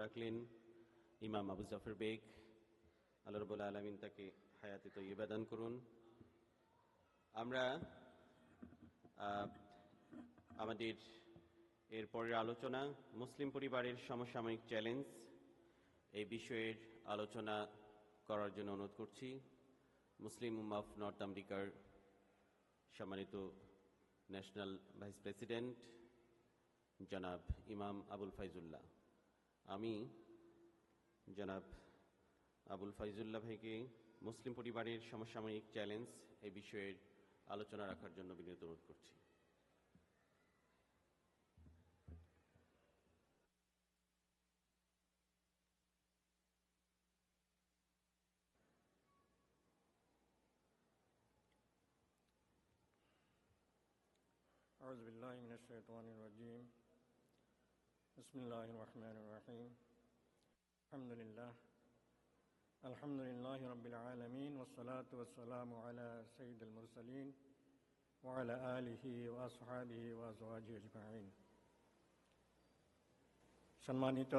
রাখলেন ইমাম আবু জাফর বেগ, আল্লাহ রাব্বুল আলামিন তাকে হায়াতে তয়্যিবা দান করুন। আমরা আমাদের এরপরের আলোচনা মুসলিম পরিবারের সমসাময়িক চ্যালেঞ্জ এই বিষয়ের আলোচনা করার জন্য অনুরোধ করছি মুসলিম উম্মাহ অফ নর্থ আমেরিকার সম্মানিত ন্যাশনাল ভাইস প্রেসিডেন্ট জনাব ইমাম আবুল ফাইজুল্লাহ। আমি জনাব আবুল ফাইজুল্লাহ ভাইকে মুসলিম পরিবারের সমসাময়িক চ্যালেঞ্জ এই বিষয়ের আলোচনা রাখার জন্য বিনীত অনুরোধ করছি। أعوذ بالله من الشيطان الرجيم. بسم الله الرحمن الرحيم. الحمد لله رب العالمين والصلاة والسلام على سيد المرسلين وعلى آله وأصحابه وأزواجه أجمعين. সম্মানিত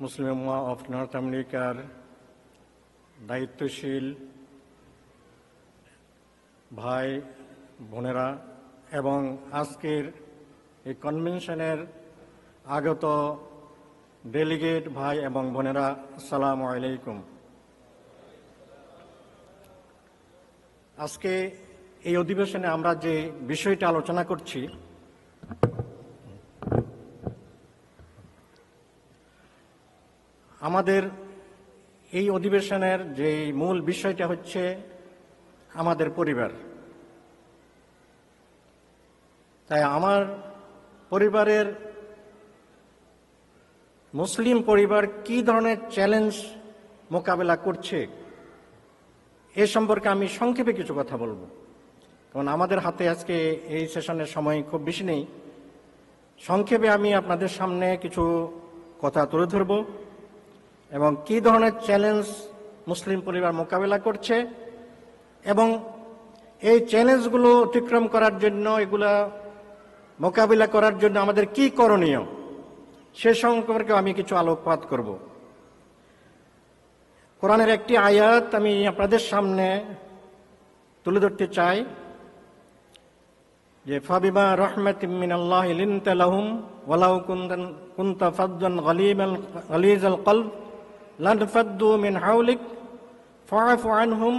মুসলিম উম্মাহ অফ নর্থ আমেরিকার দায়িত্বশীল ভাই বোনেরা এবং আজকের এই কনভেনশনের আগত ডেলিগেট ভাই এবং বোনেরা, আসসালামু আলাইকুম। আজকে এই অধিবেশনে আমরা যে বিষয়টা আলোচনা করছি আমাদের এই অধিবেশনের যে মূল বিষয়টা হচ্ছে আমাদের পরিবার। তাই আমার পরিবারের মুসলিম পরিবার কি ধরনের চ্যালেঞ্জ মোকাবেলা করছে এ সম্পর্কে আমি সংক্ষেপে কিছু কথা বলবো, কারণ আমাদের হাতে আজকে এই সেশনের সময় খুব বেশি নেই। সংক্ষেপে আমি আপনাদের সামনে কিছু কথা তুলে ধরব এবং কি ধরনের চ্যালেঞ্জ মুসলিম পরিবার মোকাবেলা করছে এবং এই চ্যালেঞ্জগুলো অতিক্রম করার জন্য, এগুলা মোকাবিলা করার জন্য আমাদের কি করণীয় সে সম্পর্কে আমি কিছু আলোকপাত করব। কোরআনের একটি আয়াত আমি আপনাদের সামনে তুলে ধরতে চাই যে ফাবিমা রাহমাতিম মিনাল্লাহি লিনতা লাহুম ওয়ালাউ কুনতা ফাদ্দান গালিজাল কলব লানফাদ্দু মিন হাওলিক ফাআফু আনহুম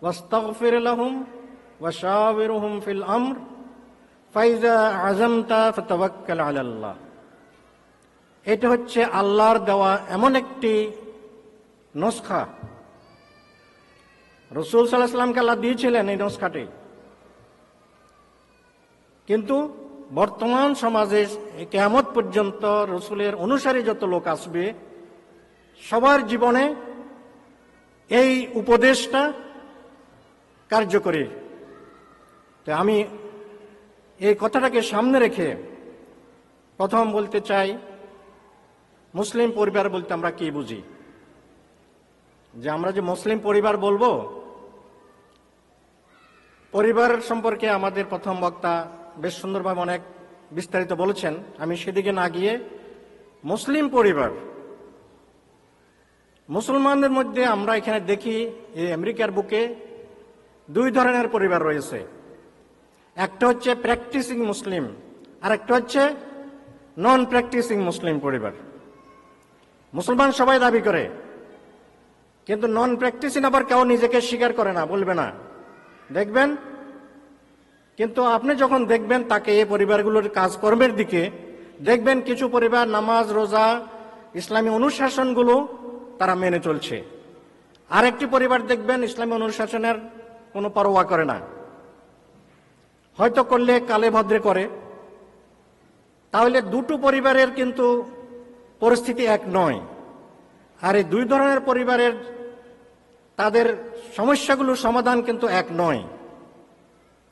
ওয়াস্তাগফির লাহুম ওয়াশাওিরহুম ফিল আমর ফাইজা আযামতা ফাতাওয়াক্কাল আলাল্লাহ। এটা হচ্ছে আল্লাহর দেওয়া এমন একটি নসখা, রাসূল সাল্লাল্লাহু আলাইহি ওয়াসাল্লামকে আল্লাহ দিয়েছিলেন এই নসখাটি, কিন্তু বর্তমান সমাজে কিয়ামত পর্যন্ত রাসূলের অনুসারী যত লোক আসবে সবার জীবনে এই উপদেশটা কার্যকরী। তাই আমি এই কথাটাকে সামনে রেখে প্রথম বলতে চাই মুসলিম পরিবার বলতে আমরা কি বুঝি। যে আমরা যে মুসলিম পরিবার বলবো, পরিবার সম্পর্কে আমাদের প্রথম বক্তা বেশ সুন্দরভাবে অনেক বিস্তারিত বলেছেন, আমি সেদিকে না গিয়ে মুসলিম পরিবার, মুসলমানদের মধ্যে আমরা এখানে দেখি এই আমেরিকার বুকে দুই ধরনের পরিবার রয়েছে। একটা হচ্ছে প্র্যাকটিসিং মুসলিম আর একটা হচ্ছে নন প্র্যাকটিসিং মুসলিম পরিবার। মুসলমান সবাই দাবি করে, কিন্তু নন প্র্যাকটিসিং আবার কেউ নিজেকে স্বীকার করে না, বলবে না, দেখবেন। কিন্তু আপনি যখন দেখবেন তাকে এই পরিবারগুলোর কাজকর্মের দিকে দেখবেন কিছু পরিবার নামাজ রোজা ইসলামী অনুশাসনগুলো তারা মেনে চলছে, আরেকটি পরিবার দেখবেন ইসলামী অনুশাসনের কোনো পরোয়া করে না, হয়তো করলে কালে ভদ্রে করে। তাহলে দুটো পরিবারের কিন্তু পরিস্থিতি এক নয়। আর এই দুই ধরনের পরিবারের তাদের সমস্যাগুলোর সমাধান কিন্তু এক নয়।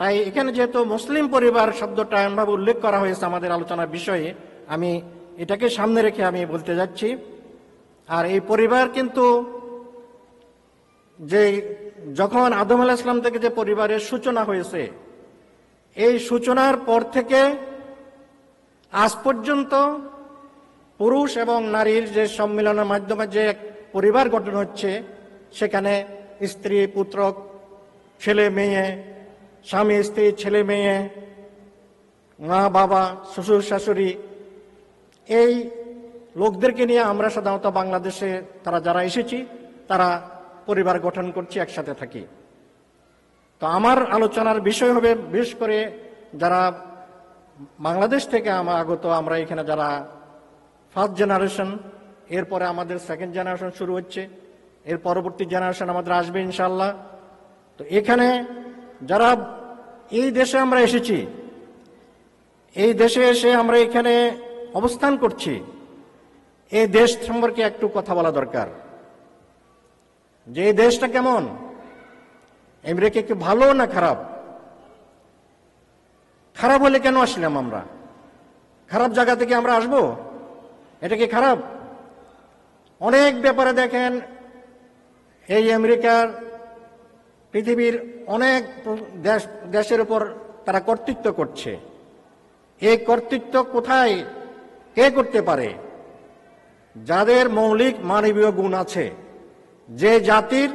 তাই এখানে যেহেতু মুসলিম পরিবার শব্দটা এমনভাবে উল্লেখ করা হয়েছে আমাদের আলোচনার বিষয়ে, আমি এটাকে সামনে রেখে আমি বলতে যাচ্ছি। আর এই পরিবার কিন্তু যে যখন আদম আলাইহিস সালাম থেকে যে পরিবারের সূচনা হয়েছে, এই সূচনার পর থেকে আজ পর্যন্ত পুরুষ এবং নারীর যে সম্মিলনের মাধ্যমে যে পরিবার গঠন হচ্ছে, সেখানে স্ত্রী পুত্র, ছেলে মেয়ে, স্বামী স্ত্রী, ছেলে মেয়ে, মা বাবা, শ্বশুর শাশুড়ি, এই লোকদেরকে নিয়ে আমরা সাধারণত বাংলাদেশে তারা যারা এসেছি তারা পরিবার গঠন করছি, একসাথে থাকি। তো আমার আলোচনার বিষয় হবে বিশেষ করে যারা বাংলাদেশ থেকে আগত, আমরা এখানে যারা ফার্স্ট জেনারেশন, এরপরে আমাদের সেকেন্ড জেনারেশন শুরু হচ্ছে, এর পরবর্তী জেনারেশন আমাদের আসবে ইনশাআল্লাহ। তো এখানে যারা এই দেশে আমরা এসেছি, এই দেশে এসে আমরা এখানে অবস্থান করছি, এই দেশ সম্পর্কে একটু কথা বলা দরকার। যে এই দেশটা কেমন, আমেরিকা কি ভালো না খারাপ? খারাপ হলে কেন আসলাম আমরা? খারাপ জায়গা থেকে আমরা আসবো? এটা কি খারাপ? অনেক ব্যাপারে দেখেন, এই আমেরিকার পৃথিবীর অনেক দেশের উপর তারা কর্তৃত্ব করছে। এই কর্তৃত্ব কোথায় কে করতে পারে? যাদের মৌলিক মানবীয় গুণ আছে, যে জাতির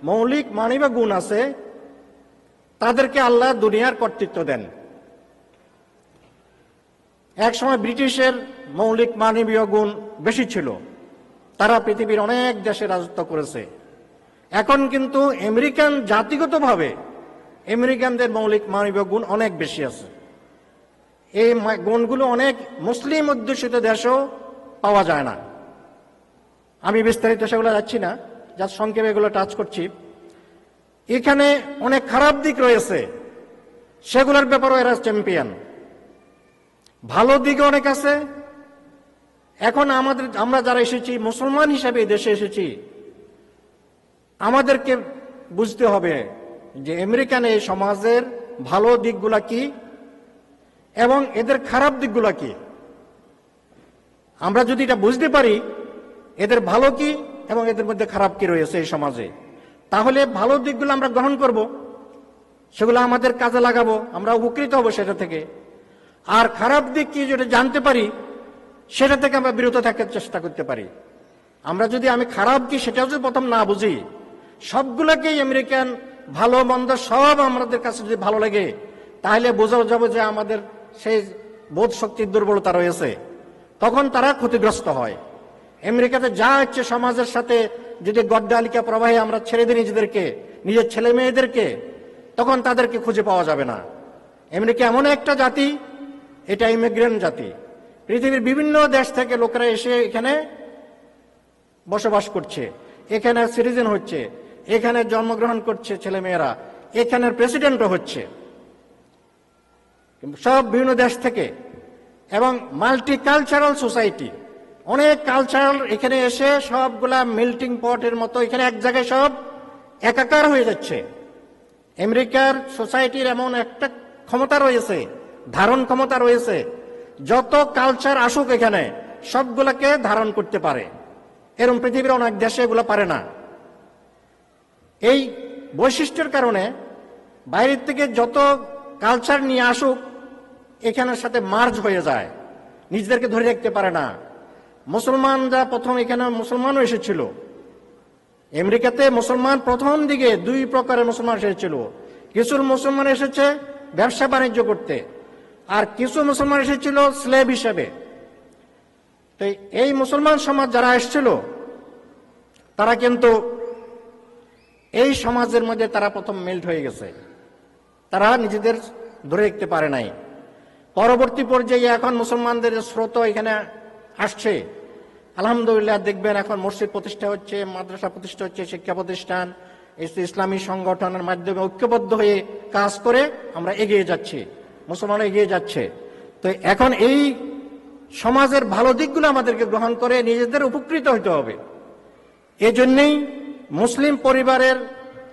মৌলিক মানবীয় গুণ আছে, তাদেরকে আল্লাহ দুনিয়ার কর্তৃত্ব দেন। এক সময় ব্রিটিশের মৌলিক মানবীয় গুণ বেশি ছিল, তারা পৃথিবীর অনেক দেশে রাজত্ব করেছে। এখন কিন্তু আমেরিকান জাতিগতভাবে আমেরিকানদের মৌলিক মানবীয় গুণ অনেক বেশি আছে। এই গুণগুলো অনেক মুসলিম অধ্যুষিত দেশেও পাওয়া যায় না। আমি বিস্তারিত সেগুলো যাচ্ছি না, যা সংক্ষেপে এগুলো টাচ করছি। এখানে অনেক খারাপ দিক রয়েছে, সেগুলোর ব্যাপারেও এরা চ্যাম্পিয়ন। ভালো দিক অনেক আছে। এখন আমরা যারা এসেছি মুসলমান হিসাবে দেশে এসেছি, আমাদেরকে বুঝতে হবে যে আমেরিকান এই সমাজের ভালো দিকগুলা কি এবং এদের খারাপ দিকগুলা কি। আমরা যদি এটা বুঝতে পারি এদের ভালো কি এবং এদের মধ্যে খারাপ কি রয়েছে এই সমাজে, তাহলে ভালো দিকগুলো আমরা গ্রহণ করব, সেগুলো আমাদের কাজে লাগাবো, আমরা উপকৃত হব সেটা থেকে। আর খারাপ দিক কি যেটা জানতে পারি, সেটা থেকে আমরা বিরত থাকার চেষ্টা করতে পারি। আমরা যদি আমি খারাপ কি সেটাও যদি প্রথম না বুঝি, সবগুলোকেই আমেরিকান ভালো মন্দ সব আমাদের কাছে যদি ভালো লাগে, তাহলে বোঝা যাবে যে আমাদের সেই বোধ শক্তির দুর্বলতা রয়েছে। তখন তারা ক্ষতিগ্রস্ত হয়। আমেরিকাতে যা হচ্ছে সমাজের সাথে যদি গড্ডালিকা প্রবাহে আমরা ছেড়ে দিই নিজেদেরকে, নিজের ছেলে মেয়েদেরকে, তখন তাদেরকে খুঁজে পাওয়া যাবে না। আমেরিকা এমন একটা জাতি, এটা ইমিগ্রেন্ট জাতি। পৃথিবীর বিভিন্ন দেশ থেকে লোকেরা এসে এখানে বসবাস করছে, এখানে সিটিজেন হচ্ছে, এখানে জন্মগ্রহণ করছে ছেলে মেয়েরা, এখানের প্রেসিডেন্টও হচ্ছে, সব বিভিন্ন দেশ থেকে। এবং মাল্টিকালচারাল সোসাইটি, অনেক কালচারাল এখানে এসে সবগুলা মেল্টিং পটের মতো এখানে এক জায়গায় সব একাকার হয়ে যাচ্ছে। আমেরিকার সোসাইটির এমন একটা ক্ষমতা রয়েছে, ধারণ ক্ষমতা রয়েছে, যত কালচার আসুক এখানে সবগুলাকে ধারণ করতে পারে। এরকম পৃথিবীর অনেক দেশে এগুলো পারে না। এই বৈশিষ্ট্যের কারণে বাইরের থেকে যত কালচার নিয়ে আসুক এখানের সাথে মার্জ হয়ে যায়, নিজেদেরকে ধরে রাখতে পারে না। মুসলমানরা প্রথম এখানে মুসলমানও এসেছিল। আমেরিকাতে মুসলমান প্রথম দিকে দুই প্রকারের মুসলমান এসেছিল। কিছু মুসলমান এসেছে ব্যবসা বাণিজ্য করতে, আর কিছু মুসলমান এসেছিল স্লেভ হিসেবে। তো এই মুসলমান সমাজ যারা এসেছিল তারা কিন্তু এই সমাজের মধ্যে তারা প্রথম মেল্ট হয়ে গেছে, তারা নিজেদের ধরে রাখতে পারে নাই। পরবর্তী পর্যায়ে এখন মুসলমানদের স্রোত এখানে আসছে, আলহামদুলিল্লাহ। দেখবেন এখন মসজিদ প্রতিষ্ঠা হচ্ছে, মাদ্রাসা প্রতিষ্ঠা হচ্ছে, শিক্ষা প্রতিষ্ঠান, ইসলামী সংগঠনের মাধ্যমে ঐক্যবদ্ধ হয়ে কাজ করে আমরা এগিয়ে যাচ্ছি, মুসলমানরা এগিয়ে যাচ্ছে। তো এখন এই সমাজের ভালো দিকগুলো আমাদেরকে গ্রহণ করে নিজেদের উপকৃত হতে হবে। এই জন্যেই মুসলিম পরিবারের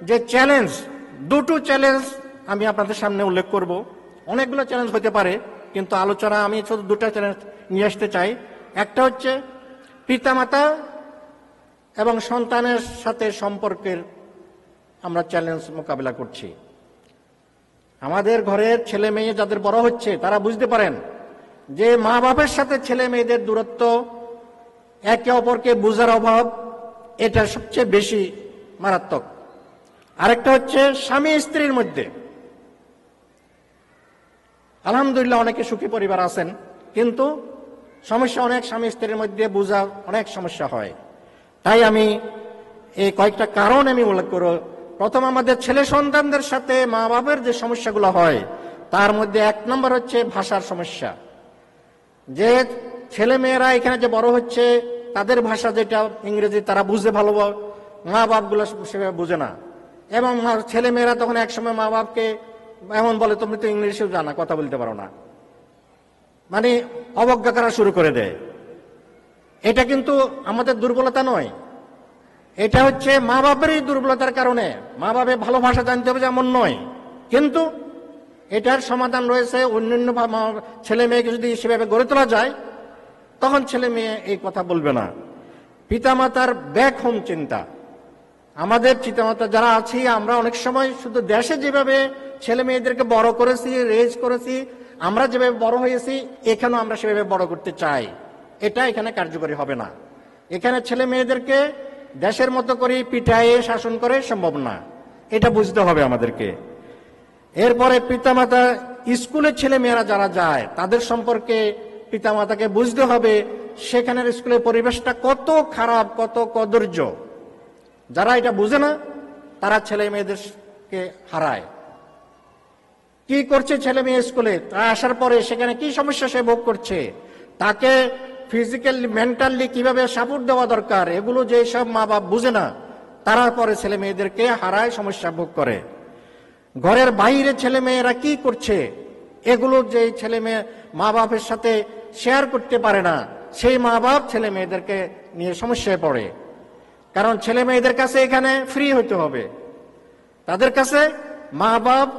যে চ্যালেঞ্জ, দুটো চ্যালেঞ্জ আমি আপনাদের সামনে উল্লেখ করব। অনেকগুলো চ্যালেঞ্জ হতে পারে, কিন্তু আলোচনা আমি শুধু দুটো চ্যালেঞ্জ নিয়ে আসতে চাই। একটা হচ্ছে পিতামাতা এবং সন্তানের সাথে সম্পর্কের আমরা চ্যালেঞ্জ মোকাবিলা করছি। আমাদের ঘরের ছেলে মেয়ে যাদের বড় হচ্ছে তারা বুঝতে পারেন যে মা বাপের সাথে ছেলে মেয়েদের দূরত্ব, একে অপরকে বোঝার অভাব, এটা সবচেয়ে বেশি মারাত্মক। আরেকটা হচ্ছে স্বামী স্ত্রীর মধ্যে। আলহামদুলিল্লাহ অনেকে সুখী পরিবার আছেন, কিন্তু সমস্যা অনেক স্বামী স্ত্রীর মধ্যে বোঝা অনেক সমস্যা হয়। তাই আমি এই কয়েকটা কারণ আমি উল্লেখ করব। প্রথম, আমাদের ছেলে সন্তানদের সাথে মা বাবার যে সমস্যাগুলো হয় তার মধ্যে 1 নম্বর হচ্ছে ভাষার সমস্যা। যে ছেলে মেয়েরা এখানে যে বড় হচ্ছে তাদের ভাষা যেটা ইংরেজি তারা বুঝতে ভালো, মা বাপগুলো সেভাবে বুঝে না। এবং ছেলে মেয়েরা তখন একসময় মা বাপকে এমন বলে, তুমি তো ইংলিশেও জানা, কথা বলতে পারো না, মানে অবজ্ঞা করা শুরু করে দেয়। এটা কিন্তু আমাদের দুর্বলতা নয়, এটা হচ্ছে মা বাপেরই দুর্বলতার কারণে। মা বাপের ভালো ভাষা জানতে হবে এমন নয়, কিন্তু এটার সমাধান রয়েছে। অন্যান্য ছেলে মেয়েকে যদি সেভাবে গড়ে তোলা যায় তখন ছেলে মেয়ে এই কথা বলবে না। পিতামাতার ব্যাক হোম চিন্তা, আমাদের পিতামাতা যারা আছি আমরা অনেক সময় শুধু দেশে যেভাবে ছেলে মেয়েদেরকে বড় করেছি, রেজ করেছি, আমরা যেভাবে বড় হয়েছি এখানেও আমরা সেভাবে বড় করতে চাই, এটা এখানে কার্যকরী হবে না। এখানে ছেলে মেয়েদেরকে দেশের মতো করে পিঠায়ে শাসন করে সম্ভব না, এটা বুঝতে হবে আমাদেরকে। এরপরে পিতামাতা, স্কুলের ছেলে মেয়েরা যারা যায় তাদের সম্পর্কে পিতামাতাকে বুঝতে হবে সেখানের স্কুলের পরিবেশটা কত খারাপ, কত কদর্য। যারা এটা বুঝে না তারা ছেলে মেয়েদেরকে হারায়। কি করছে ছেলে মেয়ে স্কুলে, তা আসার পরে সেখানে কি সমস্যা সে ভোগ করছে, তাকে ফিজিক্যালি মেন্টালি কিভাবে সাপোর্ট দেওয়া দরকার, এগুলো যে সব মা বাপ বুঝে না তারা পরে ছেলে মেয়েদেরকে হারায়, সমস্যা ভোগ করে। ঘরের বাইরে ছেলে মেয়েরা কি করছে এগুলো যে ছেলে মেয়ে মা বাপের সাথে শেয়ার করতে পারে না, সেই মা বাপ ছেলে মেয়েদেরকে নিয়ে সমস্যায় পড়ে। কারণ ছেলে মেয়েদের কাছে এখানে ফ্রি হইতে হবে, তাদের কাছে মা বাপ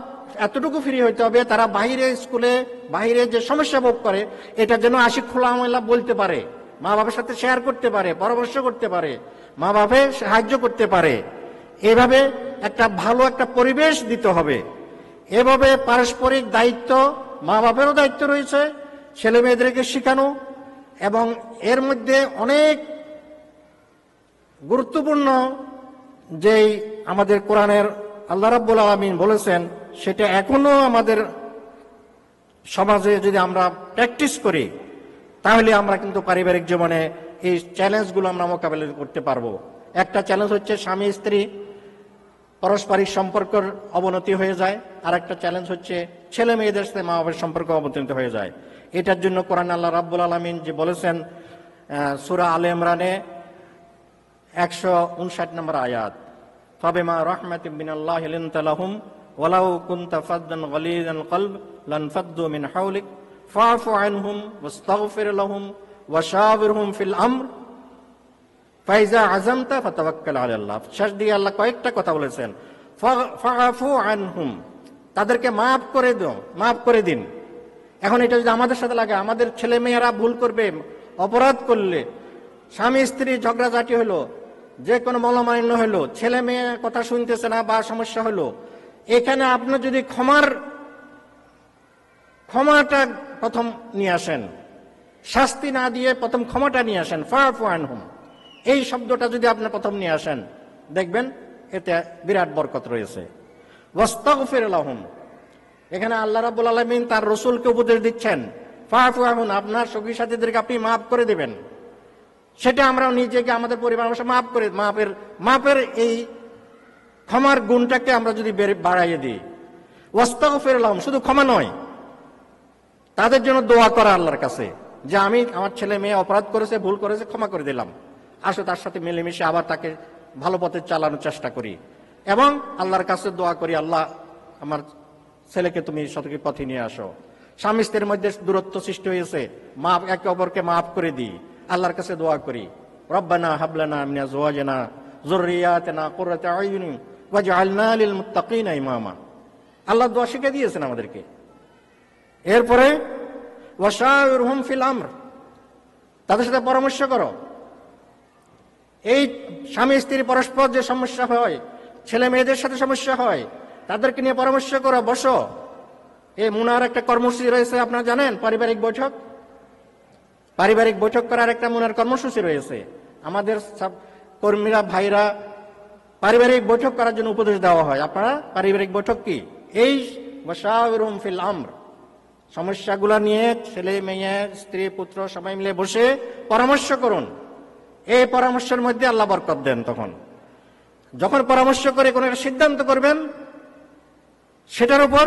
এতটুকু ফ্রি হইতে হবে তারা বাইরে স্কুলে বাইরে যে সমস্যা ভোগ করে এটা যেন খোলামেলা বলতে পারে, মা বাবার সাথে শেয়ার করতে পারে, পরামর্শ করতে পারে, মা বাপের সাহায্য করতে পারে। এভাবে একটা ভালো একটা পরিবেশ দিতে হবে। এভাবে পারস্পরিক দায়িত্ব, মা বাপেরও দায়িত্ব রয়েছে ছেলে মেয়েদেরকে শেখানো। এবং এর মধ্যে অনেক গুরুত্বপূর্ণ যেই আমাদের কোরআনের আল্লাহ রাব্বুল আলামিন বলেছেন সেটা এখনো আমাদের সমাজে যদি আমরা প্র্যাকটিস করি তাহলে আমরা কিন্তু পারিবারিক জীবনে এই চ্যালেঞ্জগুলো আমরা মোকাবেলা করতে পারবো। একটা চ্যালেঞ্জ হচ্ছে স্বামী স্ত্রী পারস্পরিক সম্পর্কের অবনতি হয়ে যায়, আর একটা চ্যালেঞ্জ হচ্ছে ছেলে মেয়েদের সাথে মা বাবার সম্পর্ক অবনতি হয়ে যায়। এটার জন্য কোরআন আল্লাহ রাব্বুল আলামিন যে বলেছেন সূরা আলে ইমরানে 159 নম্বর আয়াত, ফাবিমা রাহমাতিন মিনাল্লাহি লিনতা লাহুম ওয়ালাউ কুনতা ফাদ্দান গালিযাল কলব লানফাদ্দু মিন হাওলিক ফাআফু আনহুম ওয়াস্তাগফির লাহুম ওয়াশাবিরহুম ফিল আমর ফাইজা আযামতা ফাতাওয়াক্কাল আলাল্লাহ। শেষ দিকে আল্লাহ কয়েকটা কথা বলেছেন, ফাআফু আনহুম, তাদেরকে মাফ করে দাও, মাফ করে দিন। এখন এটা যদি আমাদের সাথে লাগে, আমাদের ছেলে মেয়েরা ভুল করবে, অপরাধ করলে, স্বামী স্ত্রী ঝগড়াঝাটি হলো, যে কোনো মলমালিন্য হলো, ছেলে মেয়ে কথা শুনতেছে না বা সমস্যা হলো, এখানে আপনি যদি ক্ষমাটা প্রথম নিয়ে আসেন, শাস্তি না দিয়ে প্রথম ক্ষমাটা নিয়ে আসেন, ফাআফু আনহুম, এই শব্দটা যদি আপনি প্রথম নিয়ে আসেন দেখবেন এতে বিরাট বরকত রয়েছে। ওয়াস্তাগফির লাহুম, এখানে আল্লাহ রাব্বুল আলামিন তার রাসূলকে উপদেশ দিচ্ছেন, ফাআফু আনহুম, আপনার সঙ্গী সাথীদেরকে আপনি মাফ করে দিবেন। সেটা আমরা নিজেকে, আমাদের পরিবার মাফ করে, মাফের এই ক্ষমার গুণটাকে আমরা যদি বাড়াইয়ে দিই। ওয়াস্তাগফির লাহুম, শুধু ক্ষমা নয়, তাদের জন্য দোয়া করা আল্লাহর কাছে যে আমি আমার ছেলে মেয়ে অপরাধ করেছে, ভুল করেছে, ক্ষমা করে দিলাম, আসো তার সাথে মিলেমিশে আবার তাকে ভালো পথে চালানোর চেষ্টা করি। এবং আল্লাহর কাছে দোয়া করি, আল্লাহ আমার ছেলেকে তুমি সঠিক পথে নিয়ে আসো। স্বামী স্ত্রীর মধ্যে দূরত্ব সৃষ্টি হয়েছে, একে অপরকে মাফ করে দিই, আল্লাহর কাছে দোয়া করি, রব্বানা হাবলানা মিন আজওয়াজিনা যুররিয়াতিনা কুররাতা আয়ুন ওয়াজআলনা লিল মুত্তাকিনা ইমামা। আল্লাহ দোয়া শিখিয়ে দিয়েছেন আমাদেরকে। এরপরে ওয়াশাউরহুম ফিল আমর, তাদের সাথে পরামর্শ করো। এই স্বামী স্ত্রী পরস্পর যে সমস্যা হয়, ছেলে মেয়েদের সাথে সমস্যা হয়, তাদেরকে নিয়ে পরামর্শ করো, বসো। এই মুনার একটা কর্মসূচি রয়েছে আপনারা জানেন, পারিবারিক বৈঠক, পারিবারিক বৈঠক করার একটা মুনার কর্মসূচি রয়েছে। আমাদের সব কর্মীরা ভাইরা পারিবারিক বৈঠক করার জন্য উপদেশ দেওয়া হয়। আপনারা পারিবারিক বৈঠক কি? এই ওয়াশাওিরহুম ফিল আমর, সমস্যাগুলো নিয়ে ছেলে মেয়ে স্ত্রী পুত্র সবাই মিলে বসে পরামর্শ করুন। এই পরামর্শের মধ্যে আল্লাহ বরকত দেন। তখন যখন পরামর্শ করে কোনো একটা সিদ্ধান্ত করবেন, সেটার উপর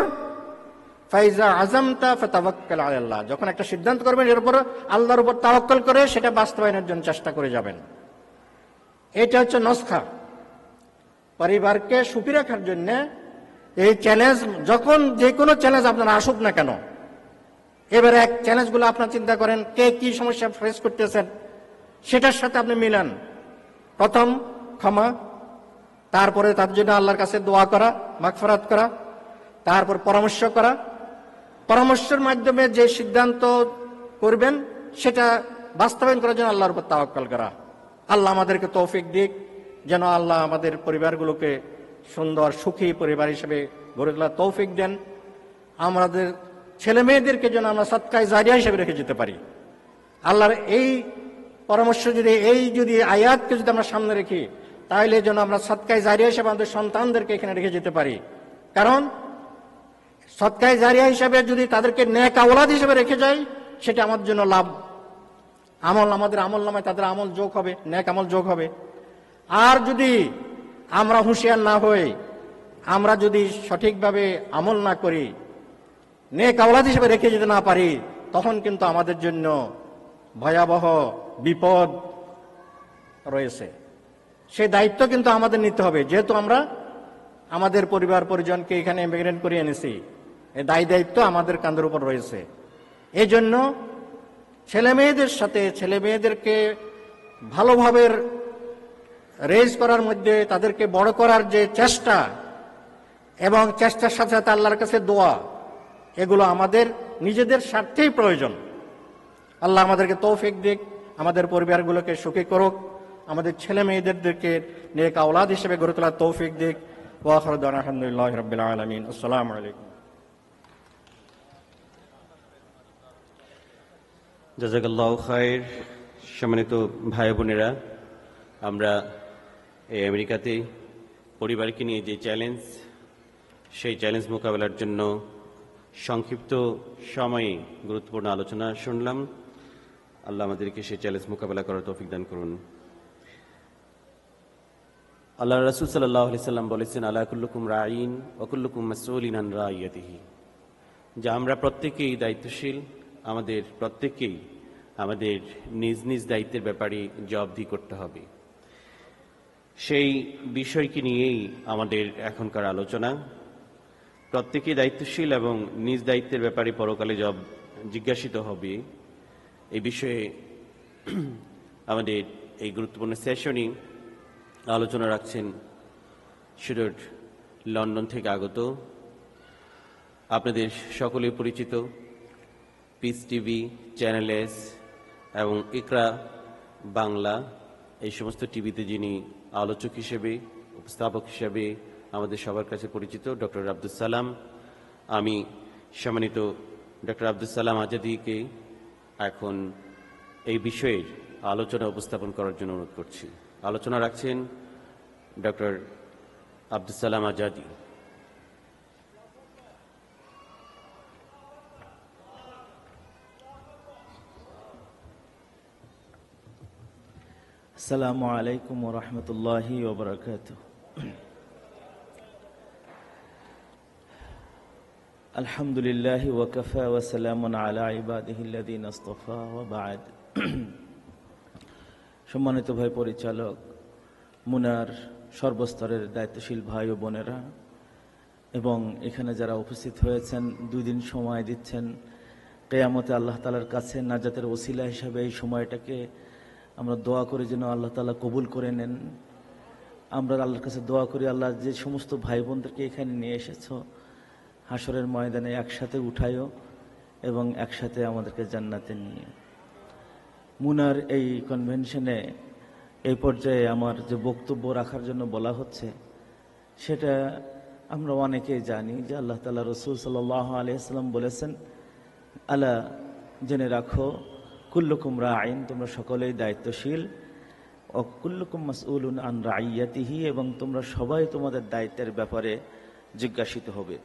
ফাইজা আজমতা ফাতাওয়াক্কাল আলাল্লাহ, যখন একটা সিদ্ধান্ত করবেন এর উপর আল্লাহর উপর তাওয়াক্কুল করে সেটা বাস্তবায়নের জন্য চেষ্টা করে যাবেন। এটা হচ্ছে নসখা। পরিবারকে সুখী রাখার জন্য এই চ্যালেঞ্জ, যখন যে কোনো চ্যালেঞ্জ আপনারা আসুক না কেন, এবারে এক চ্যালেঞ্জগুলো আপনার চিন্তা করেন, কে কি সমস্যা ফেস করতেছেন সেটার সাথে আপনি মিলান। প্রথম ক্ষমা, তারপরে তার জন্য আল্লাহর কাছে দোয়া করা, মাগফিরাত করা, তারপর পরামর্শ করা, পরামর্শের মাধ্যমে যে সিদ্ধান্ত করবেন সেটা বাস্তবায়ন করার জন্য আল্লাহর উপর তাওয়াক্কুল করা। আল্লাহ আমাদেরকে তৌফিক দিক, যেন আল্লাহ আমাদের পরিবারগুলোকে সুন্দর সুখী পরিবার হিসেবে গড়ে তোলার তৌফিক দেন। আমাদের ছেলে মেয়েদেরকে যেন আমরা সাদকায়ে জারিয়া হিসেবে রেখে যেতে পারি। আল্লাহর এই পরামর্শ যদি আয়াতকে যদি আমরা সামনে রেখি, তাহলে যেন আমরা সাদকায়ে জারিয়া হিসেবে আমাদের সন্তানদেরকে এখানে রেখে যেতে পারি। কারণ সাদকায়ে জারিয়া হিসেবে যদি তাদেরকে নেক আওলাদ হিসেবে রেখে যাই, সেটা আমাদের জন্য লাভ। আমাদের আমল নামায় তাদের আমল যোগ হবে, নেক আমল যোগ হবে। আর যদি আমরা হুঁশিয়ার না হই, আমরা যদি সঠিকভাবে আমল না করি, নেক আওলাদ হিসেবে রেখে যেতে না পারি, তখন কিন্তু আমাদের জন্য ভয়াবহ বিপদ রয়েছে। সেই দায়িত্ব কিন্তু আমাদের নিতে হবে। যেহেতু আমরা আমাদের পরিবার পরিজনকে এখানে ইমিগ্রেন্ট করে এনেছি, এই দায়িত্ব আমাদের কাঁধের উপর রয়েছে। এই জন্য ছেলে মেয়েদেরকে ভালোভাবে রেজ করার মধ্যে, তাদেরকে বড় করার যে চেষ্টা, এবং চেষ্টার সাথে সাথে আল্লাহর কাছে দোয়া, এগুলো আমাদের নিজেদের স্বার্থেই প্রয়োজন। আল্লাহ আমাদেরকে তৌফিক দিক, আমাদের পরিবারগুলোকে সুখী করুক, আমাদের ছেলে মেয়েদেরকে নেক আওলাদ হিসেবে গড়ে তোলার তৌফিক দিক। ওয়া আখিরু দাওয়ানা আলহামদুলিল্লাহি রাব্বিল আলামিন। আসসালামু আলাইকুম। জাযাকাল্লাহু খায়র। সম্মানিত ভাই বোনেরা, আমরা এই আমেরিকাতে পরিবারকে নিয়ে যে চ্যালেঞ্জ, সেই চ্যালেঞ্জ মোকাবেলার জন্য সংক্ষিপ্ত সময়ে গুরুত্বপূর্ণ আলোচনা শুনলাম। আল্লাহ আমাদেরকে সেই চ্যালেঞ্জ মোকাবেলা করার তৌফিক দান করুন। আল্লাহ রাসূল সাল্লাল্লাহু আলাইহি সাল্লাম বলেছেন, আলা কুল্লুকুম রাঈন ওয়া কুল্লুকুম মাসউলিন আন রাইয়াতিহি, যে আমরা প্রত্যেকেই দায়িত্বশীল, আমাদের প্রত্যেককেই আমাদের নিজ নিজ দায়িত্বের ব্যাপারে জবাবদিহি করতে হবে। সেই বিষয়কে নিয়েই আমাদের এখনকার আলোচনা। প্রত্যেকেই দায়িত্বশীল এবং নিজ দায়িত্বের ব্যাপারে পরকালে জিজ্ঞাসিত হবে। এই বিষয়ে আমাদের এই গুরুত্বপূর্ণ সেশনে আলোচনা রাখছেন সুদূর লন্ডন থেকে আগত, আপনাদের সকলে পরিচিত পিস টিভি, চ্যানেল এস এবং ইকরা বাংলা, এই সমস্ত টিভিতে যিনি আলোচক হিসেবে, উপস্থাপক হিসেবে আমাদের সবার কাছে পরিচিত ডক্টর আব্দুস সালাম। আমি সম্মানিত ডক্টর আব্দুস সালাম আজাদীকে এখন এই বিষয়ের আলোচনা উপস্থাপন করার জন্য অনুরোধ করছি। আলোচনা রাখছেন ডক্টর আব্দুস সালাম আজাদী। আসসালামু আলাইকুম ওয়া রাহমাতুল্লাহি ওয়া বারাকাতুহু। আলহামদুলিল্লাহি ওয়া কাফা ওয়া সালামুন আলা ইবাদিহিল্লাযীনা ইসতাফা ওয়া বা'দ। সম্মানিত ভাই পরিচালক, মুনার সর্বস্তরের দায়িত্বশীল ভাই ও বোনেরা, এবং এখানে যারা উপস্থিত হয়েছেন, 2 দিন সময় দিচ্ছেন কিয়ামতে আল্লাহ তাআলার কাছে নাজাতের ওসিলা হিসাবে, এই সময়টাকে আমরা দোয়া করি যেন আল্লাহ তাআলা কবুল করে নেন। আমরা আল্লাহর কাছে দোয়া করি, আল্লাহ যে সমস্ত ভাই বোনদেরকে এখানে নিয়ে এসেছো, হাসরের ময়দানে একসাথে উঠায়ও এবং একসাথে আমাদেরকে জান্নাতে নিয়ে। মুনার এই কনভেনশনে এই পর্যায়ে আমার যে বক্তব্য রাখার জন্য বলা হচ্ছে, সেটা আমরা অনেকেই জানি যে আল্লাহ তাআলা রাসূল সাল্লাল্লাহু আলাইহি ওয়াসাল্লাম বলেছেন, আলা জেনে রাখো, কুল্লুকুম রাঈন, তোমরা সকলেই দায়িত্বশীল, ও কুল্লুকুম মাসউলুন আন রাইয়াতিহি, এবং তোমরা সবাই তোমাদের দায়িত্বের ব্যাপারে জিজ্ঞাসিত হবে।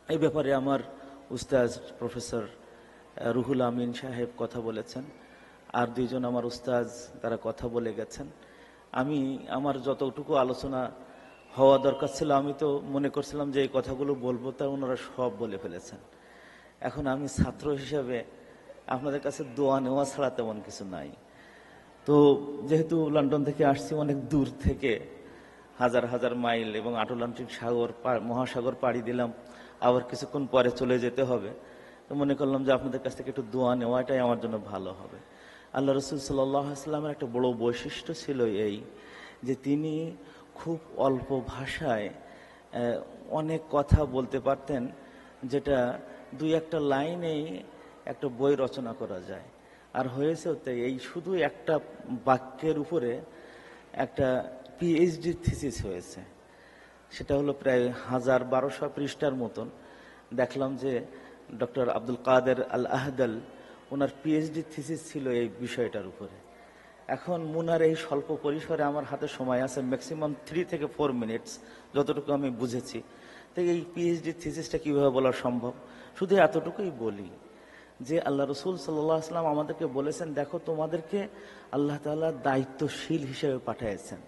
এই ব্যাপারে আমার উস্তাজ প্রফেসর রুহুল আমিন সাহেব কথা বলেছেন, আর দুইজন আমার উস্তাজ তারা কথা বলে গেছেন। আমি আমার যতটুকু আলোচনা হওয়া দরকার ছিল আমি তো মনে করছিলাম যে এই কথাগুলো বলবো, তা ওনারা সব বলে ফেলেছেন। এখন আমি ছাত্র হিসাবে আপনাদের কাছে দোয়া নেওয়া ছাড়া তেমন কিছু নাই। তো যেহেতু লন্ডন থেকে আসছি অনেক দূর থেকে, হাজার হাজার মাইল এবং আটলান্টিক মহাসাগর পাড়ি দিলাম, আবার কিছুক্ষণ পরে চলে যেতে হবে, তো মনে করলাম যে আপনাদের কাছ থেকে একটু দোয়া নেওয়াটাই আমার জন্য ভালো হবে। আল্লাহ রসুল সাল্লাল্লাহু আলাইহি ওয়াসাল্লামের একটা বড় বৈশিষ্ট্য ছিল এই যে তিনি খুব অল্প ভাষায় অনেক কথা বলতে পারতেন, যেটা দুই একটা লাইনেই একটা বই রচনা করা যায়। আর হয়েছে তাই, এই শুধু একটা বাক্যের উপরে একটা পিএইচডি থিসিস হয়েছে, সেটা হলো প্রায় 1200 পৃষ্ঠার মতন। দেখলাম যে ডক্টর আব্দুল কাদের আল আহদাল, ওনার পিএইচডি থিসিস ছিল এই বিষয়টার উপরে। এখন মুনার এই স্বল্প পরিসরে আমার হাতে সময় আছে ম্যাক্সিমাম 3 থেকে 4 মিনিটস, যতটুকু আমি বুঝেছি। তো এই পিএইচডি থিসিসটা কীভাবে বলা সম্ভব, শুধু এতটুকুই বলি যে আল্লাহ রসুল সাল্লাল্লাহু আলাইহি ওয়াসাল্লাম আমাদেরকে বলেছেন, দেখো তোমাদেরকে আল্লাহ তাআলা দায়িত্বশীল হিসেবে পাঠিয়েছেন।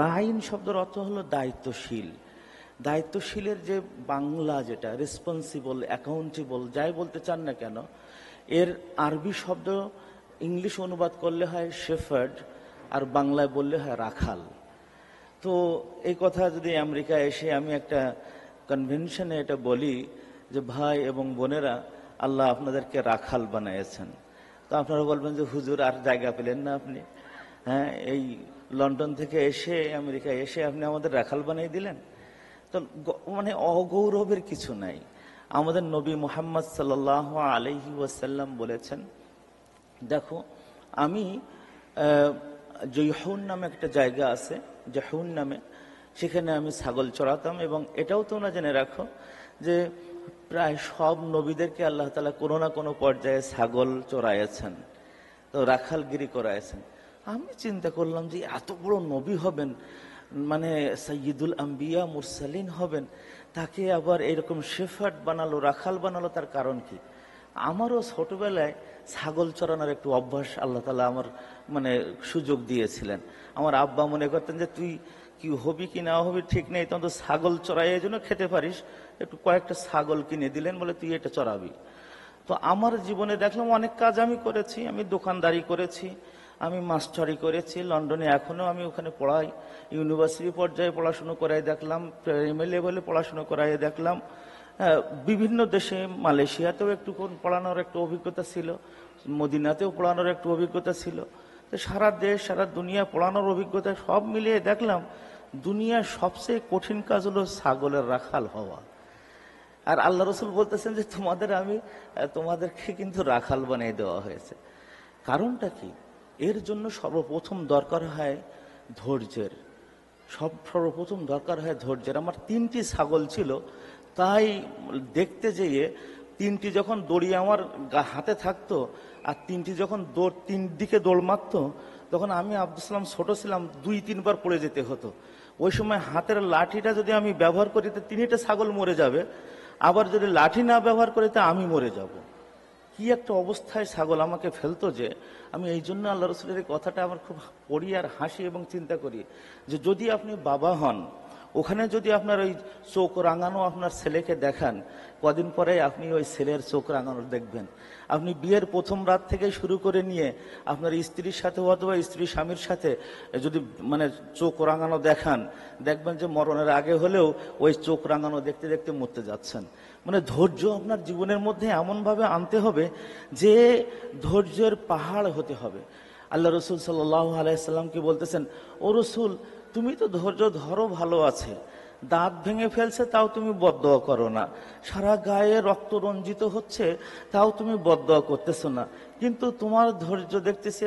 রাইন শব্দের অর্থ হলো দায়িত্বশীল। দায়িত্বশীলের যে বাংলা যেটা রেসপন্সিবল, অ্যাকাউন্টেবল, যাই বলতে চান না কেন, এর আরবি শব্দ ইংলিশ অনুবাদ করলে হয় শেফার্ড, আর বাংলায় বললে হয় রাখাল। তো এই কথা যদি আমেরিকায় এসে আমি একটা কনভেনশনে এটা বলি যে ভাই এবং বোনেরা, আল্লাহ আপনাদেরকে রাখাল বানিয়েছেন, তো আপনারা বলবেন যে হুজুর আর জায়গা পেলেন না আপনি? হ্যাঁ, এই লন্ডন থেকে এসে আমেরিকায় এসে আপনি আমাদের রাখাল বানিয়ে দিলেন। তো মানে অগৌরবের কিছু নাই। আমাদের নবী মুহাম্মদ সাল্লাল্লাহু আলাইহি ওয়াসাল্লাম বলেছেন, দেখো আমি জয়হুন নামে একটা জায়গা আছে, জয়হুন নামে, সেখানে আমি ছাগল চড়াতাম। এবং এটাও তোমরা জেনে রাখো যে প্রায় সব নবীদেরকে আল্লাহ তাআলা কোনো না কোনো পর্যায়ে ছাগল চড়াইয়াছেন, তো রাখালগিরি করাইছেন। আমি চিন্তা করলাম যে এত বড় নবী হবেন, মানে সাইয়্যিদুল আম্বিয়া মুরসালিন হবেন, তাকে আবার এরকম শেফার্ড বানালো, রাখাল বানালো, তার কারণ কি? আমারও ছোটবেলায় ছাগল চড়ানোর একটু অভ্যাস আল্লাহ তাআলা আমার মানে সুযোগ দিয়েছিলেন। আমার আব্বা মনে করতেন যে তুই কি হবি কি না হবি ঠিক নেই, তখন তো ছাগল চড়াই এই জন্য খেতে পারিস, একটু কয়েকটা ছাগল কিনে দিলেন, বলে তুই এটা চড়াবি। তো আমার জীবনে দেখলাম অনেক কাজ আমি করেছি, আমি দোকানদারি করেছি, আমি মাস্টারি করেছি, লন্ডনে এখনো আমি ওখানে পড়াই, ইউনিভার্সিটি পর্যায়ে পড়াশুনো করাই দেখলাম, প্রাইমারি লেভেলে পড়াশুনো করাই দেখলাম, বিভিন্ন দেশে, মালয়েশিয়াতেও একটু পড়ানোর একটু অভিজ্ঞতা ছিল, মদিনাতেও পড়ানোর একটু অভিজ্ঞতা ছিল। তো সারা দেশ সারা দুনিয়া পড়ানোর অভিজ্ঞতা সব মিলিয়ে দেখলাম দুনিয়ার সবচেয়ে কঠিন কাজ হলো ছাগলের রাখাল হওয়া। আর আল্লাহ রসুল বলতেছেন যে তোমাদেরকে কিন্তু রাখাল বানিয়ে দেওয়া হয়েছে। কারণটা কি? এর জন্য সর্বপ্রথম দরকার হয় ধৈর্যের। সর্বপ্রথম দরকার হয় ধৈর্যের। আমার 3টি ছাগল ছিল, তাই দেখতে যেয়ে 3টি যখন দড়ি আমার হাতে থাকতো আর 3টি যখন 3 দিকে দৌড় মারতো, তখন আমি আব্দুল সালাম ছোট ছিলাম, 2-3 বার পড়ে যেতে হতো। ওই সময় হাতের লাঠিটা যদি আমি ব্যবহার করি তো 3টা ছাগল মরে যাবে, আবার যদি লাঠি না ব্যবহার করি তো আমি মরে যাব। কি একটা অবস্থায় ছাগল আমাকে ফেলতো যে আমি এই জন্য আল্লাহ রসুলের কথাটা আমার খুব পড়ি আর হাসি এবং চিন্তা করি যে যদি আপনি বাবা হন, ওখানে যদি আপনার ওই চোখ রাঙানো আপনার ছেলেকে দেখান, কদিন পরে আপনি ওই ছেলের চোখ রাঙানো দেখবেন। আপনি বিয়ের প্রথম রাত থেকে শুরু করে নিয়ে আপনার স্ত্রীর সাথে অথবা স্ত্রী স্বামীর সাথে যদি মানে চোখ রাঙানো দেখান, দেখবেন যে মরণের আগে হলেও ওই চোখ রাঙানো দেখতে দেখতে মরতে যাচ্ছেন। মানে ধৈর্য আপনার জীবনের মধ্যে এমনভাবে আনতে হবে যে ধৈর্যের পাহাড় হতে হবে। আল্লাহ রসুল সাল্লাল্লাহু আলাইহি সাল্লামকে বলতেছেন, ও রসুল তুমি তো ধৈর্য ধরো ভালো আছে, দাঁত ভেঙে ফেলছে তাও তুমি বদদোয়া করো না, সারা গায়ে রক্ত রঞ্জিত হচ্ছে তাও তুমি বদদোয়া করতেছো না, কিন্তু তোমার ধৈর্য দেখতেছি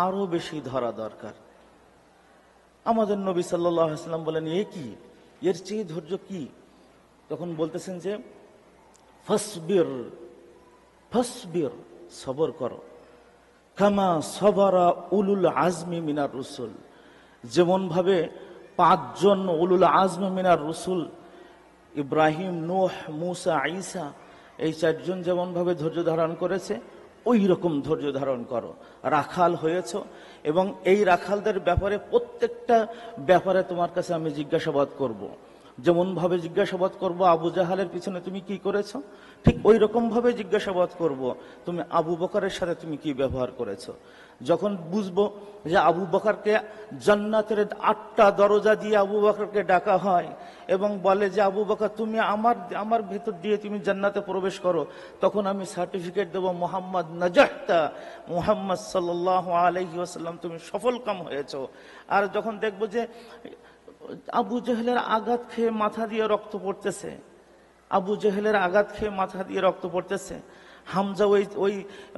আরো বেশি ধরা দরকার। আমাদের নবী সাল্লাল্লাহু আলাইহি সাল্লাম বলেন, এ কি, এর চেয়ে ধৈর্য কি? তখন বলতেছেন যে ফাসবির, ফাসবির, সবর করো। কামা সবারা উলুল আজমি মিনার রসুল, যেমন ভাবে 5 জন উলুল আজমি মিনার রসুল ইব্রাহিম, নূহ, মূসা, ঈসা, এই 4 জন যেমন ভাবে ধৈর্য ধারণ করেছে, ওই রকম ধৈর্য ধারণ করো। রাখাল হয়েছ এবং এই রাখালদের ব্যাপারে প্রত্যেকটা ব্যাপারে তোমার কাছে আমি জিজ্ঞাসাবাদ করব। যেমন ভাবে জিজ্ঞাসাবাদ করব আবু জাহালের পিছনে তুমি কি করেছো, ঠিক ওই রকম ভাবে জিজ্ঞাসাবাদ করব তুমি আবু বকরের সাথে তুমি কি ব্যবহার করেছো। যখন বুঝবো যে আবু বকরকে জান্নাতের 8টা দরজা দিয়ে আবু বকরকে ডাকা হয় এবং বলে যে আবু বকর তুমি আমার ভেতর দিয়ে তুমি জান্নাতে প্রবেশ করো, তখন আমি সার্টিফিকেট দেবো মুহাম্মদ নাজাহতা, মুহাম্মদ সাল্লাল্লাহু আলাইহি ওয়াসাল্লাম তুমি সফলকাম হয়েছো। আর যখন দেখবো যে আবু জেহেলের আঘাত খেয়ে মাথা দিয়ে রক্ত পড়তেছে, আবু জেহেলের আঘাত খেয়ে মাথা দিয়ে রক্ত পড়তেছে, হামজা ওই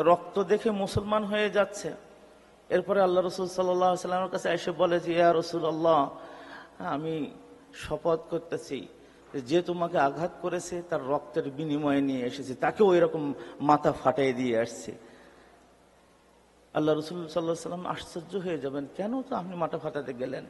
রক্ত দেখে মুসলমান হয়ে যাচ্ছে, এরপরে আল্লাহ রসুল সাল্লাল্লাহু আলাইহি ওয়াসাল্লামের কাছে এসে বলে যে ইয়া রাসূলুল্লাহ, আমি শপথ করতেছি যে তোমাকে আঘাত করেছে তার রক্তের বিনিময়ে নিয়ে এসেছি, তাকে ওই রকম মাথা ফাটাই দিয়ে আসছে। আল্লাহ রসুল সাল্লাল্লাহু আলাইহি ওয়াসাল্লাম আশ্চর্য হয়ে যাবেন, কেন তো আপনি মাথা ফাটাতে গেলেন?